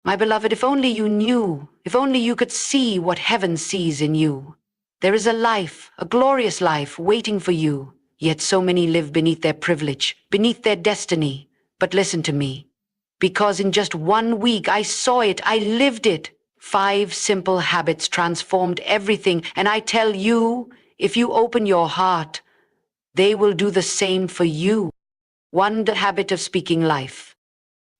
My beloved, if only you knew, if only you could see what heaven sees in you. There is a life, a glorious life, waiting for you. Yet so many live beneath their privilege, beneath their destiny. But listen to me. Because in just 1 week I saw it, I lived it. 5 simple habits transformed everything, and I tell you, if you open your heart, they will do the same for you. 1. The habit of speaking life.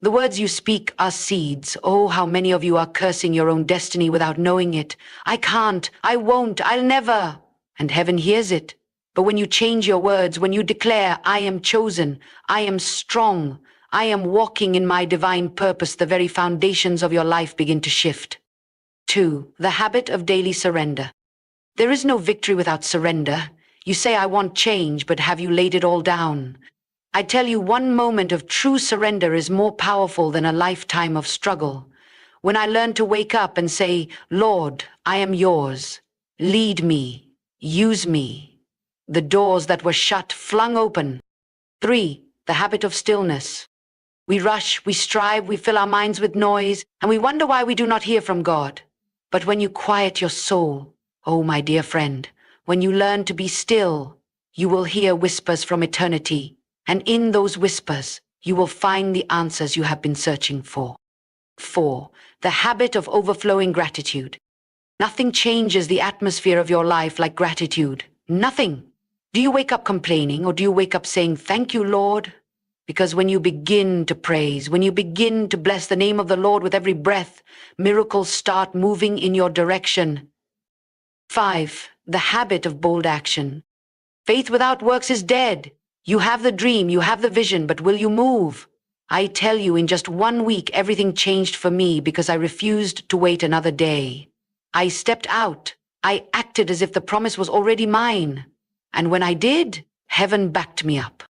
The words you speak are seeds. Oh, how many of you are cursing your own destiny without knowing it. I can't, I won't, I'll never. And heaven hears it. But when you change your words, when you declare, I am chosen, I am strong, I am walking in my divine purpose, the very foundations of your life begin to shift. 2. The habit of daily surrender. There is no victory without surrender. You say, I want change, but have you laid it all down? I tell you, 1 moment of true surrender is more powerful than a lifetime of struggle. When I learned to wake up and say, Lord, I am yours. Lead me. Use me. The doors that were shut flung open. 3. The habit of stillness. We rush, we strive, we fill our minds with noise, and we wonder why we do not hear from God. But when you quiet your soul, oh my dear friend, when you learn to be still, you will hear whispers from eternity. And in those whispers, you will find the answers you have been searching for. 4. The habit of overflowing gratitude. Nothing changes the atmosphere of your life like gratitude. Nothing. Do you wake up complaining, or do you wake up saying, thank you, Lord? Because when you begin to praise, when you begin to bless the name of the Lord with every breath, miracles start moving in your direction. 5. The habit of bold action. Faith without works is dead. You have the dream, you have the vision, but will you move? I tell you, in just 1 week, everything changed for me because I refused to wait another day. I stepped out. I acted as if the promise was already mine. And when I did, heaven backed me up.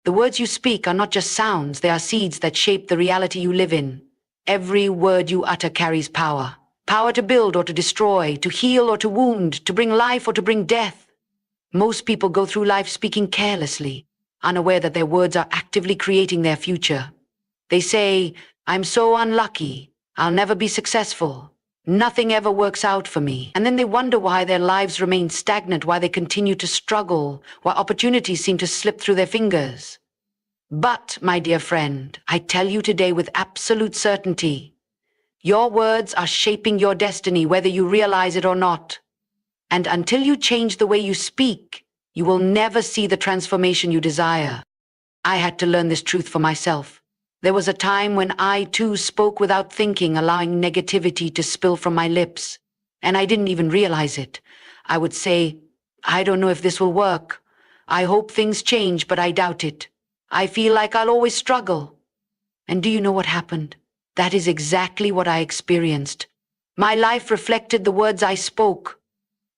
The words you speak are not just sounds, they are seeds that shape the reality you live in. Every word you utter carries power. Power to build or to destroy, to heal or to wound, to bring life or to bring death. Most people go through life speaking carelessly, unaware that their words are actively creating their future. They say, I'm so unlucky, I'll never be successful, nothing ever works out for me. And then they wonder why their lives remain stagnant, why they continue to struggle, why opportunities seem to slip through their fingers. But, my dear friend, I tell you today with absolute certainty, your words are shaping your destiny whether you realize it or not. And until you change the way you speak, you will never see the transformation you desire. I had to learn this truth for myself. There was a time when I too spoke without thinking, allowing negativity to spill from my lips. And I didn't even realize it. I would say, I don't know if this will work. I hope things change, but I doubt it. I feel like I'll always struggle. And do you know what happened? That is exactly what I experienced. My life reflected the words I spoke.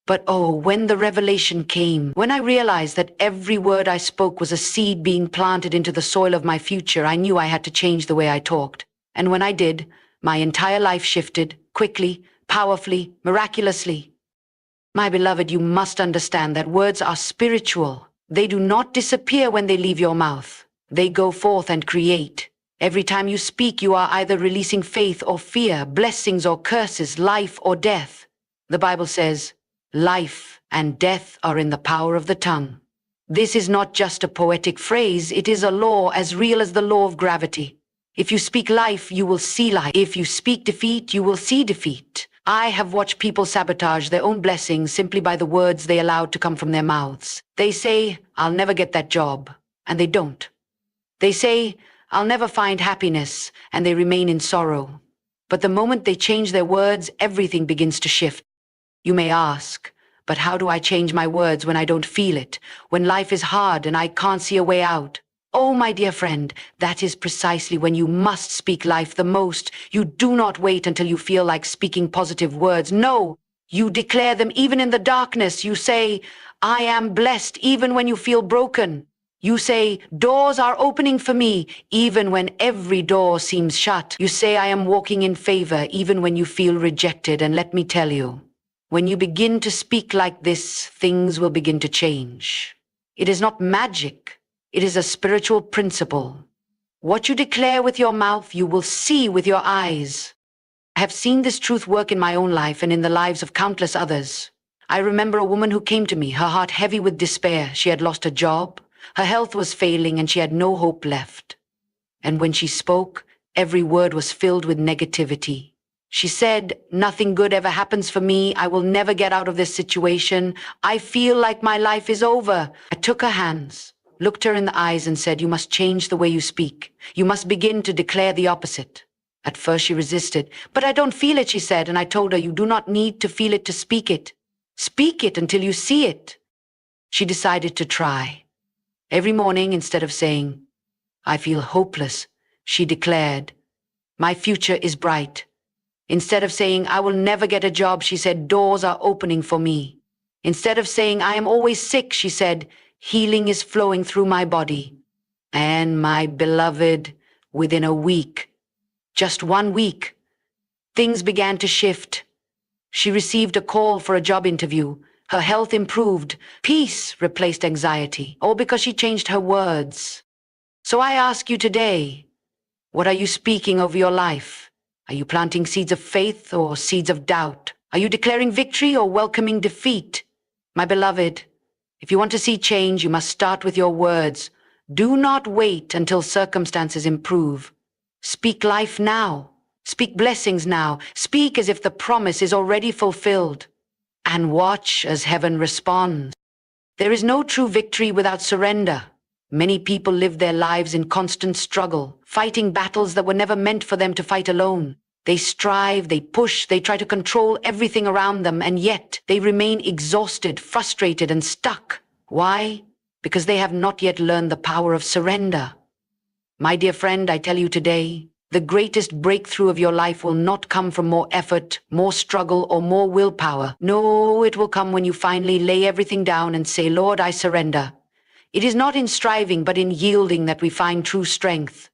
But oh, when the revelation came, when I realized that every word I spoke was a seed being planted into the soil of my future, I knew I had to change the way I talked. And when I did, my entire life shifted, quickly, powerfully, miraculously. My beloved, you must understand that words are spiritual. They do not disappear when they leave your mouth. They go forth and create. Every time you speak, you are either releasing faith or fear, blessings or curses, life or death. The Bible says, life and death are in the power of the tongue. This is not just a poetic phrase, it is a law as real as the law of gravity. If you speak life, you will see life. If you speak defeat, you will see defeat. I have watched people sabotage their own blessings simply by the words they allowed to come from their mouths. They say, I'll never get that job, and they don't. They say, I'll never find happiness, and they remain in sorrow. But the moment they change their words, everything begins to shift. You may ask, but how do I change my words when I don't feel it, when life is hard and I can't see a way out? Oh, my dear friend, that is precisely when you must speak life the most. You do not wait until you feel like speaking positive words. No, you declare them even in the darkness. You say, I am blessed even when you feel broken. You say, doors are opening for me even when every door seems shut. You say, I am walking in favor even when you feel rejected. And let me tell you, when you begin to speak like this, things will begin to change. It is not magic. It is a spiritual principle. What you declare with your mouth, you will see with your eyes. I have seen this truth work in my own life and in the lives of countless others. I remember a woman who came to me, her heart heavy with despair. She had lost her job, her health was failing, and she had no hope left. And when she spoke, every word was filled with negativity. She said, "Nothing good ever happens for me. I will never get out of this situation. I feel like my life is over." I took her hands, looked her in the eyes and said, "You must change the way you speak. You must begin to declare the opposite." At first she resisted. "But I don't feel it," she said, and I told her, "You do not need to feel it to speak it. Speak it until you see it." She decided to try. Every morning, instead of saying, "I feel hopeless," she declared, "My future is bright." Instead of saying, "I will never get a job," she said, "Doors are opening for me." Instead of saying, "I am always sick," she said, "Healing is flowing through my body." And my beloved, within a week, just 1 week, things began to shift. She received a call for a job interview. Her health improved. Peace replaced anxiety, all because she changed her words. So I ask you today, what are you speaking over your life? Are you planting seeds of faith or seeds of doubt? Are you declaring victory or welcoming defeat? My beloved, if you want to see change, you must start with your words. Do not wait until circumstances improve. Speak life now. Speak blessings now. Speak as if the promise is already fulfilled. And watch as heaven responds. There is no true victory without surrender. Many people live their lives in constant struggle, fighting battles that were never meant for them to fight alone. They strive, they push, they try to control everything around them, and yet they remain exhausted, frustrated, and stuck. Why? Because they have not yet learned the power of surrender. My dear friend, I tell you today, the greatest breakthrough of your life will not come from more effort, more struggle, or more willpower. No, it will come when you finally lay everything down and say, "Lord, I surrender." It is not in striving, but in yielding that we find true strength.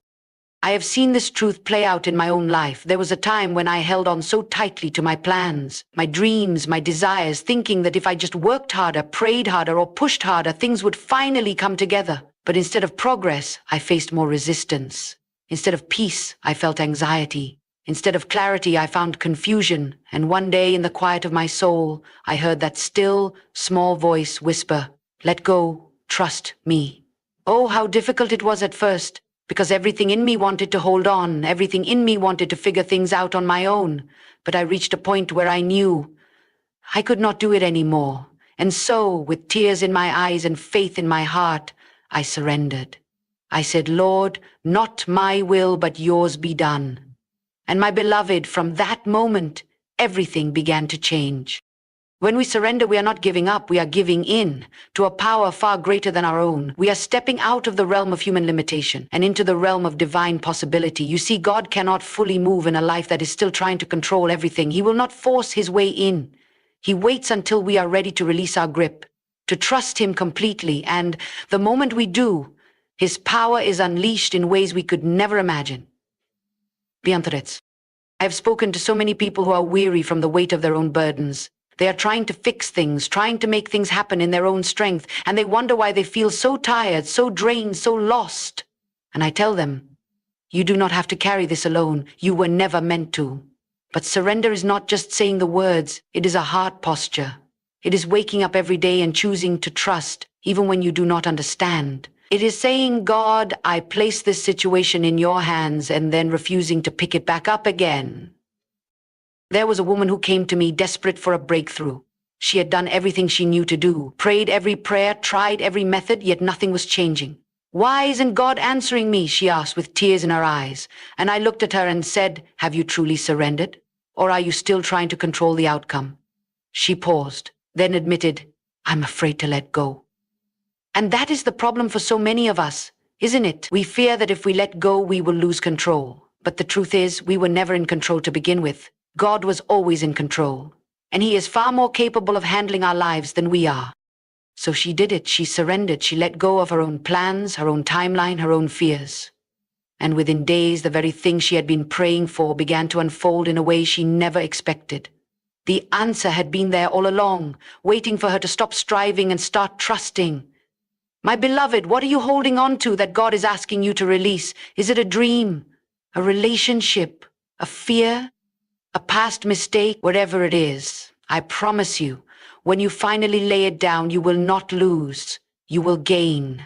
I have seen this truth play out in my own life. There was a time when I held on so tightly to my plans, my dreams, my desires, thinking that if I just worked harder, prayed harder, or pushed harder, things would finally come together. But instead of progress, I faced more resistance. Instead of peace, I felt anxiety. Instead of clarity, I found confusion. And one day, in the quiet of my soul, I heard that still, small voice whisper, "Let go, trust me." Oh, how difficult it was at first, because everything in me wanted to hold on, everything in me wanted to figure things out on my own. But I reached a point where I knew I could not do it anymore. And so, with tears in my eyes and faith in my heart, I surrendered. I said, "Lord, not my will, but yours be done." And my beloved, from that moment, everything began to change. When we surrender, we are not giving up, we are giving in to a power far greater than our own. We are stepping out of the realm of human limitation and into the realm of divine possibility. You see, God cannot fully move in a life that is still trying to control everything. He will not force his way in. He waits until we are ready to release our grip, to trust him completely, and the moment we do, his power is unleashed in ways we could never imagine. Bientrets. I have spoken to so many people who are weary from the weight of their own burdens. They are trying to fix things, trying to make things happen in their own strength, and they wonder why they feel so tired, so drained, so lost. And I tell them, you do not have to carry this alone. You were never meant to. But surrender is not just saying the words, it is a heart posture. It is waking up every day and choosing to trust, even when you do not understand. It is saying, "God, I place this situation in your hands," and then refusing to pick it back up again. There was a woman who came to me desperate for a breakthrough. She had done everything she knew to do, prayed every prayer, tried every method, yet nothing was changing. "Why isn't God answering me?" she asked with tears in her eyes. And I looked at her and said, "Have you truly surrendered? Or are you still trying to control the outcome?" She paused, then admitted, "I'm afraid to let go." And that is the problem for so many of us, isn't it? We fear that if we let go, we will lose control. But the truth is, we were never in control to begin with. God was always in control, and he is far more capable of handling our lives than we are. So she did it. She surrendered. She let go of her own plans, her own timeline, her own fears. And within days, the very thing she had been praying for began to unfold in a way she never expected. The answer had been there all along, waiting for her to stop striving and start trusting. My beloved, what are you holding on to that God is asking you to release? Is it a dream, a relationship, a fear, a past mistake, whatever it is. I promise you, when you finally lay it down, you will not lose. You will gain.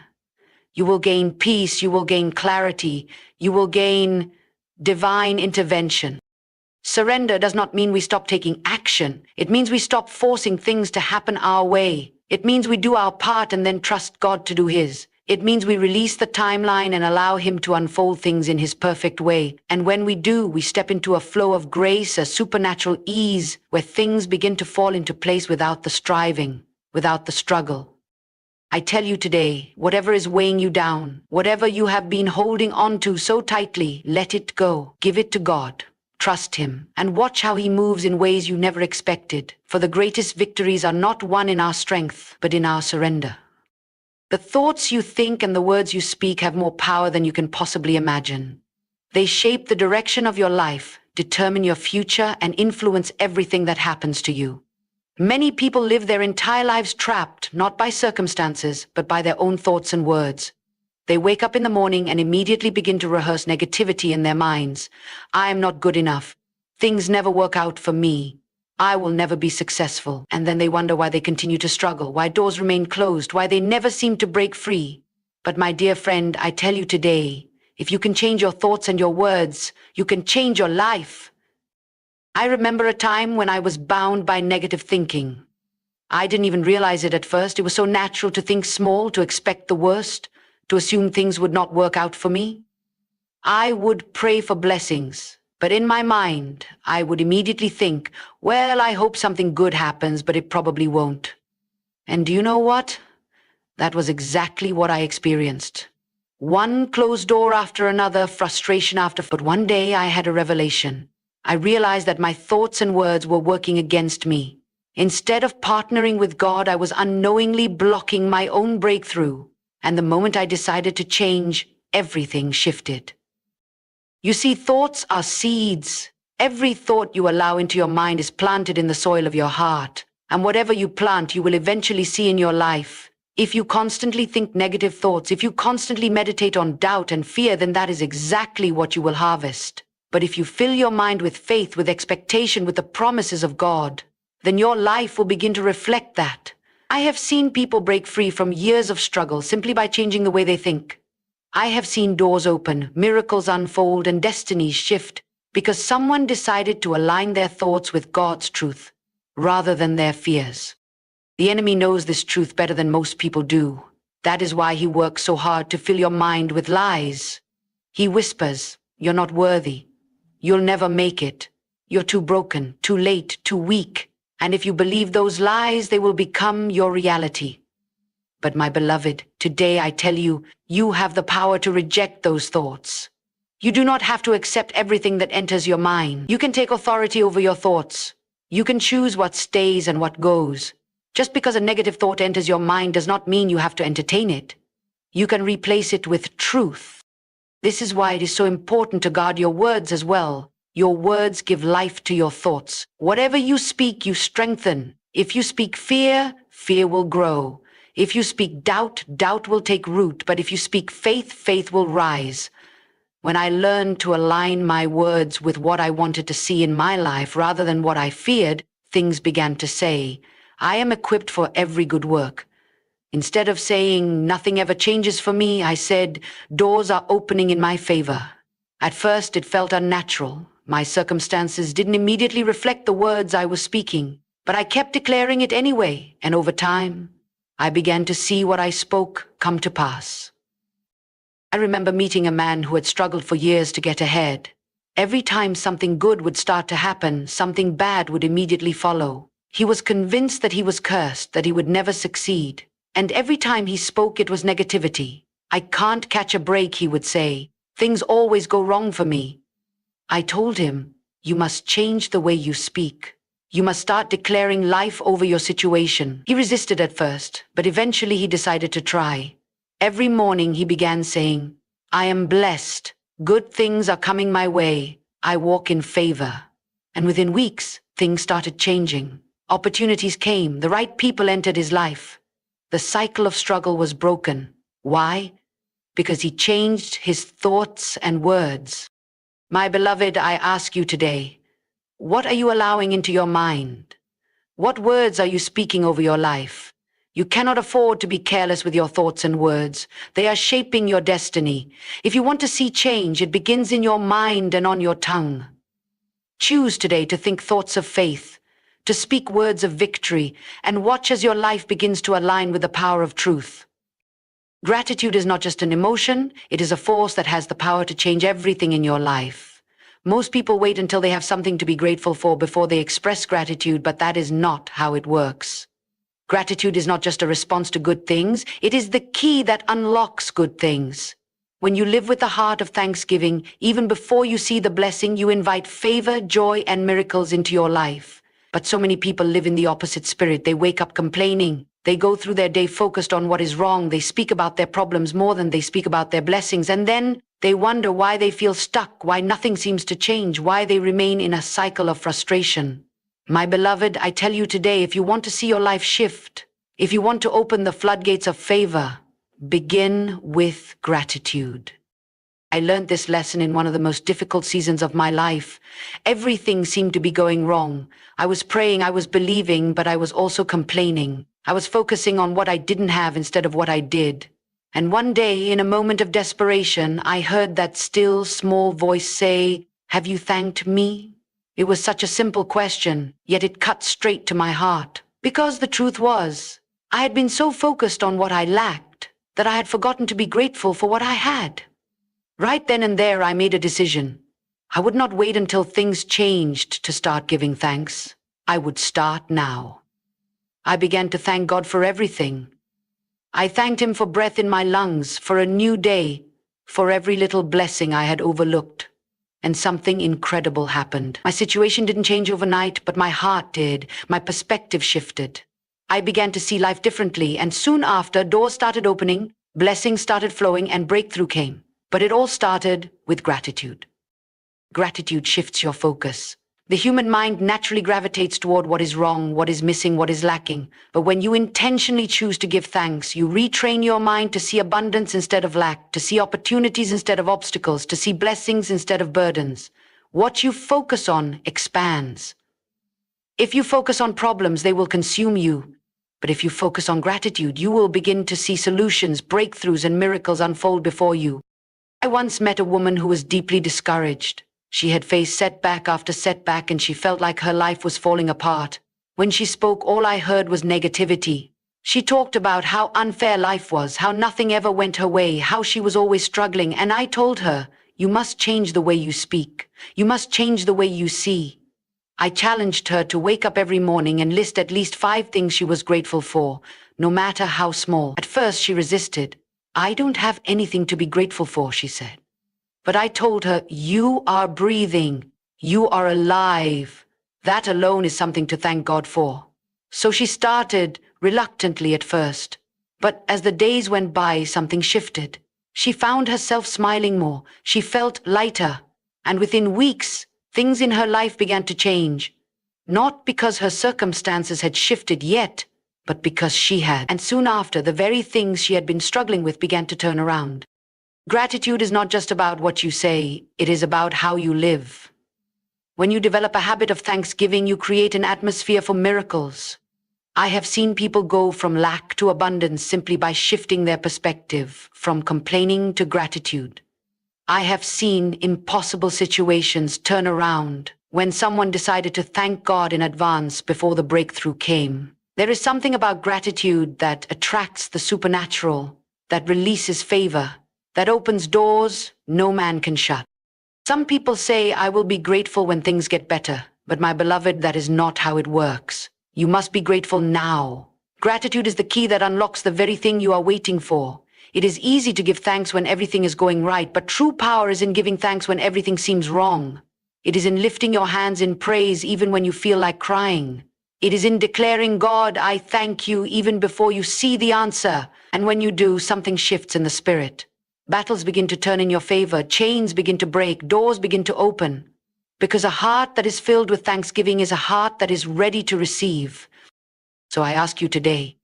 You will gain peace. You will gain clarity. You will gain divine intervention. Surrender does not mean we stop taking action. It means we stop forcing things to happen our way. It means we do our part and then trust God to do His. It means we release the timeline and allow Him to unfold things in His perfect way. And when we do, we step into a flow of grace, a supernatural ease, where things begin to fall into place without the striving, without the struggle. I tell you today, whatever is weighing you down, whatever you have been holding on to so tightly, let it go. Give it to God. Trust Him and watch how He moves in ways you never expected. For the greatest victories are not won in our strength, but in our surrender. The thoughts you think and the words you speak have more power than you can possibly imagine. They shape the direction of your life, determine your future, and influence everything that happens to you. Many people live their entire lives trapped, not by circumstances, but by their own thoughts and words. They wake up in the morning and immediately begin to rehearse negativity in their minds. I am not good enough. Things never work out for me. I will never be successful. And then they wonder why they continue to struggle, why doors remain closed, why they never seem to break free. But my dear friend, I tell you today, if you can change your thoughts and your words, you can change your life. I remember a time when I was bound by negative thinking. I didn't even realize it at first. It was so natural to think small, to expect the worst, to assume things would not work out for me. I would pray for blessings, but in my mind, I would immediately think, well, I hope something good happens, but it probably won't. And do you know what? That was exactly what I experienced. One closed door after another, frustration after, but one day I had a revelation. I realized that my thoughts and words were working against me. Instead of partnering with God, I was unknowingly blocking my own breakthrough. And the moment I decided to change, everything shifted. You see, thoughts are seeds. Every thought you allow into your mind is planted in the soil of your heart. And whatever you plant, you will eventually see in your life. If you constantly think negative thoughts, if you constantly meditate on doubt and fear, then that is exactly what you will harvest. But if you fill your mind with faith, with expectation, with the promises of God, then your life will begin to reflect that. I have seen people break free from years of struggle simply by changing the way they think. I have seen doors open, miracles unfold, and destinies shift because someone decided to align their thoughts with God's truth rather than their fears. The enemy knows this truth better than most people do. That is why he works so hard to fill your mind with lies. He whispers, "You're not worthy. You'll never make it. You're too broken, too late, too weak." And if you believe those lies, they will become your reality. But my beloved, today I tell you, you have the power to reject those thoughts. You do not have to accept everything that enters your mind. You can take authority over your thoughts. You can choose what stays and what goes. Just because a negative thought enters your mind does not mean you have to entertain it. You can replace it with truth. This is why it is so important to guard your words as well. Your words give life to your thoughts. Whatever you speak, you strengthen. If you speak fear, fear will grow. If you speak doubt, doubt will take root. But if you speak faith, faith will rise. When I learned to align my words with what I wanted to see in my life rather than what I feared, things began to say, "I am equipped for every good work." Instead of saying, "Nothing ever changes for me," I said, "Doors are opening in my favor." At first, it felt unnatural. My circumstances didn't immediately reflect the words I was speaking, but I kept declaring it anyway, and over time, I began to see what I spoke come to pass. I remember meeting a man who had struggled for years to get ahead. Every time something good would start to happen, something bad would immediately follow. He was convinced that he was cursed, that he would never succeed. And every time he spoke, it was negativity. "I can't catch a break," he would say. "Things always go wrong for me." I told him, "You must change the way you speak. You must start declaring life over your situation." He resisted at first, but eventually he decided to try. Every morning he began saying, "I am blessed. Good things are coming my way. I walk in favor." And within weeks, things started changing. Opportunities came. The right people entered his life. The cycle of struggle was broken. Why? Because he changed his thoughts and words. My beloved, I ask you today, What are you allowing into your mind? What words are you speaking over your life? You cannot afford to be careless with your thoughts and words. They are shaping your destiny. If you want to see change, it begins in your mind and on your tongue. Choose today to think thoughts of faith, to speak words of victory, and watch as your life begins to align with the power of truth. Gratitude is not just an emotion, it is a force that has the power to change everything in your life. Most people wait until they have something to be grateful for before they express gratitude, but that is not how it works. Gratitude is not just a response to good things, it is the key that unlocks good things. When you live with the heart of thanksgiving, even before you see the blessing, you invite favor, joy, and miracles into your life. But so many people live in the opposite spirit. They wake up complaining. They go through their day focused on what is wrong. They speak about their problems more than they speak about their blessings. And then they wonder why they feel stuck, why nothing seems to change, why they remain in a cycle of frustration. My beloved, I tell you today, if you want to see your life shift, if you want to open the floodgates of favor, begin with gratitude. I learned this lesson in one of the most difficult seasons of my life. Everything seemed to be going wrong. I was praying, I was believing, but I was also complaining. I was focusing on what I didn't have instead of what I did. And one day, in a moment of desperation, I heard that still, small voice say, "Have you thanked me?" It was such a simple question, yet it cut straight to my heart. Because the truth was, I had been so focused on what I lacked that I had forgotten to be grateful for what I had. Right then and there, I made a decision. I would not wait until things changed to start giving thanks. I would start now. I began to thank God for everything. I thanked Him for breath in my lungs, for a new day, for every little blessing I had overlooked. And something incredible happened. My situation didn't change overnight, but my heart did. My perspective shifted. I began to see life differently, and soon after, doors started opening, blessings started flowing, and breakthrough came. But it all started with gratitude. Gratitude shifts your focus. The human mind naturally gravitates toward what is wrong, what is missing, what is lacking. But when you intentionally choose to give thanks, you retrain your mind to see abundance instead of lack, to see opportunities instead of obstacles, to see blessings instead of burdens. What you focus on expands. If you focus on problems, they will consume you. But if you focus on gratitude, you will begin to see solutions, breakthroughs, and miracles unfold before you. I once met a woman who was deeply discouraged. She had faced setback after setback, and she felt like her life was falling apart. When she spoke, all I heard was negativity. She talked about how unfair life was, how nothing ever went her way, how she was always struggling, and I told her, "You must change the way you speak. You must change the way you see." I challenged her to wake up every morning and list at least 5 things she was grateful for, no matter how small. At first, she resisted. "I don't have anything to be grateful for," she said. But I told her, "You are breathing. You are alive. That alone is something to thank God for." So she started, reluctantly at first. But as the days went by, something shifted. She found herself smiling more. She felt lighter. And within weeks, things in her life began to change. Not because her circumstances had shifted yet, but because she had. And soon after, the very things she had been struggling with began to turn around. Gratitude is not just about what you say, it is about how you live. When you develop a habit of thanksgiving, you create an atmosphere for miracles. I have seen people go from lack to abundance simply by shifting their perspective, from complaining to gratitude. I have seen impossible situations turn around when someone decided to thank God in advance before the breakthrough came. There is something about gratitude that attracts the supernatural, that releases favor, that opens doors no man can shut. Some people say, "I will be grateful when things get better." But my beloved, that is not how it works. You must be grateful now. Gratitude is the key that unlocks the very thing you are waiting for. It is easy to give thanks when everything is going right, but true power is in giving thanks when everything seems wrong. It is in lifting your hands in praise even when you feel like crying. It is in declaring, "God, I thank you," even before you see the answer. And when you do, something shifts in the spirit. Battles begin to turn in your favor, chains begin to break, doors begin to open. Because a heart that is filled with thanksgiving is a heart that is ready to receive. So I ask you today,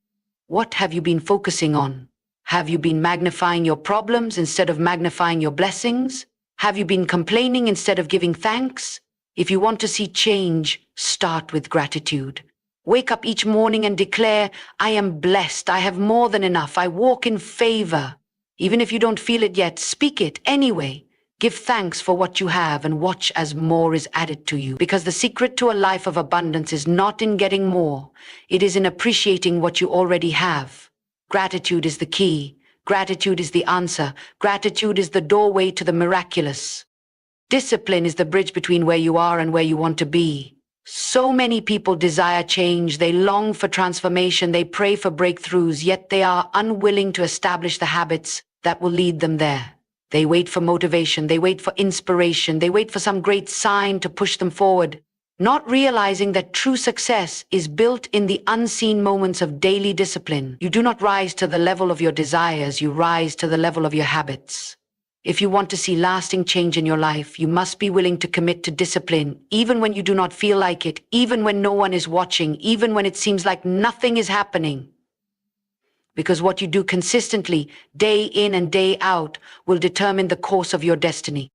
what have you been focusing on? Have you been magnifying your problems instead of magnifying your blessings? Have you been complaining instead of giving thanks? If you want to see change, start with gratitude. Wake up each morning and declare, I am blessed, I have more than enough, I walk in favor. Even if you don't feel it yet, speak it anyway. Give thanks for what you have and watch as more is added to you. Because the secret to a life of abundance is not in getting more. It is in appreciating what you already have. Gratitude is the key. Gratitude is the answer. Gratitude is the doorway to the miraculous. Discipline is the bridge between where you are and where you want to be. So many people desire change, they long for transformation, they pray for breakthroughs, yet they are unwilling to establish the habits that will lead them there. They wait for motivation, they wait for inspiration, they wait for some great sign to push them forward, not realizing that true success is built in the unseen moments of daily discipline. You do not rise to the level of your desires, you rise to the level of your habits. If you want to see lasting change in your life, you must be willing to commit to discipline, even when you do not feel like it, even when no one is watching, even when it seems like nothing is happening. Because what you do consistently, day in and day out, will determine the course of your destiny.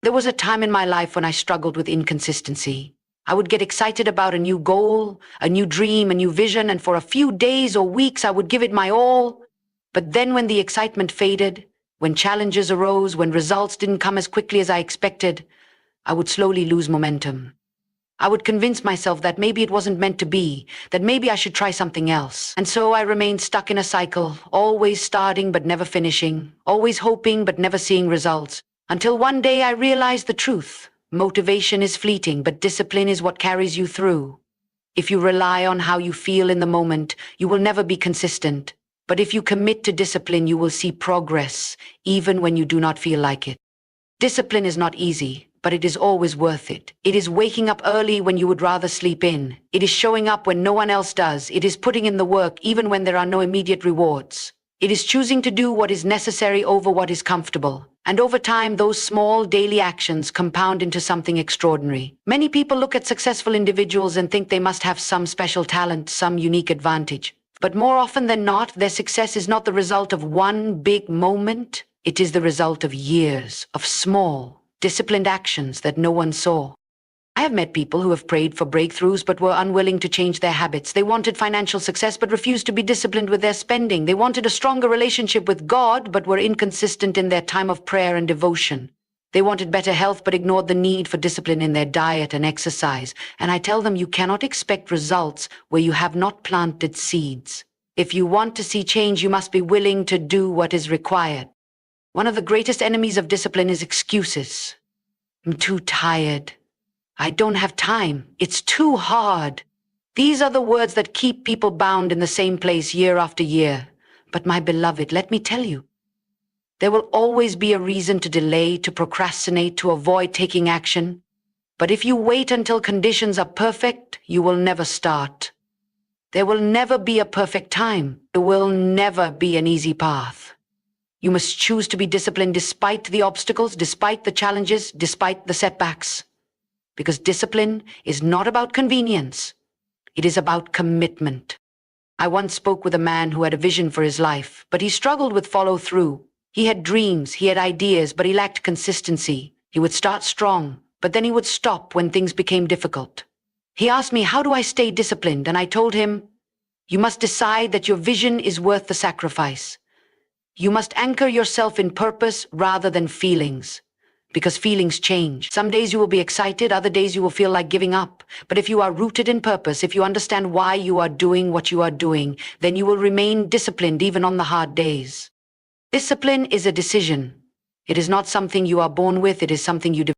There was a time in my life when I struggled with inconsistency. I would get excited about a new goal, a new dream, a new vision, and for a few days or weeks I would give it my all. But then when the excitement faded, when challenges arose, when results didn't come as quickly as I expected, I would slowly lose momentum. I would convince myself that maybe it wasn't meant to be, that maybe I should try something else. And so I remained stuck in a cycle, always starting but never finishing, always hoping but never seeing results, until one day I realized the truth. Motivation is fleeting, but discipline is what carries you through. If you rely on how you feel in the moment, you will never be consistent. But if you commit to discipline, you will see progress, even when you do not feel like it. Discipline is not easy, but it is always worth it. It is waking up early when you would rather sleep in. It is showing up when no one else does. It is putting in the work even when there are no immediate rewards. It is choosing to do what is necessary over what is comfortable. And over time, those small daily actions compound into something extraordinary. Many people look at successful individuals and think they must have some special talent, some unique advantage. But more often than not, their success is not the result of one big moment. It is the result of years of small, disciplined actions that no one saw. I have met people who have prayed for breakthroughs but were unwilling to change their habits. They wanted financial success but refused to be disciplined with their spending. They wanted a stronger relationship with God but were inconsistent in their time of prayer and devotion. They wanted better health but ignored the need for discipline in their diet and exercise. And I tell them, you cannot expect results where you have not planted seeds. If you want to see change, you must be willing to do what is required. One of the greatest enemies of discipline is excuses. I'm too tired. I don't have time. It's too hard. These are the words that keep people bound in the same place year after year. But my beloved, let me tell you, there will always be a reason to delay, to procrastinate, to avoid taking action. But if you wait until conditions are perfect, you will never start. There will never be a perfect time. There will never be an easy path. You must choose to be disciplined despite the obstacles, despite the challenges, despite the setbacks. Because discipline is not about convenience. It is about commitment. I once spoke with a man who had a vision for his life, but he struggled with follow-through. He had dreams, he had ideas, but he lacked consistency. He would start strong, but then he would stop when things became difficult. He asked me, how do I stay disciplined? And I told him, you must decide that your vision is worth the sacrifice. You must anchor yourself in purpose rather than feelings. Because feelings change. Some days you will be excited, other days you will feel like giving up. But if you are rooted in purpose, if you understand why you are doing what you are doing, then you will remain disciplined even on the hard days. Discipline is a decision. It is not something you are born with, it is something you develop.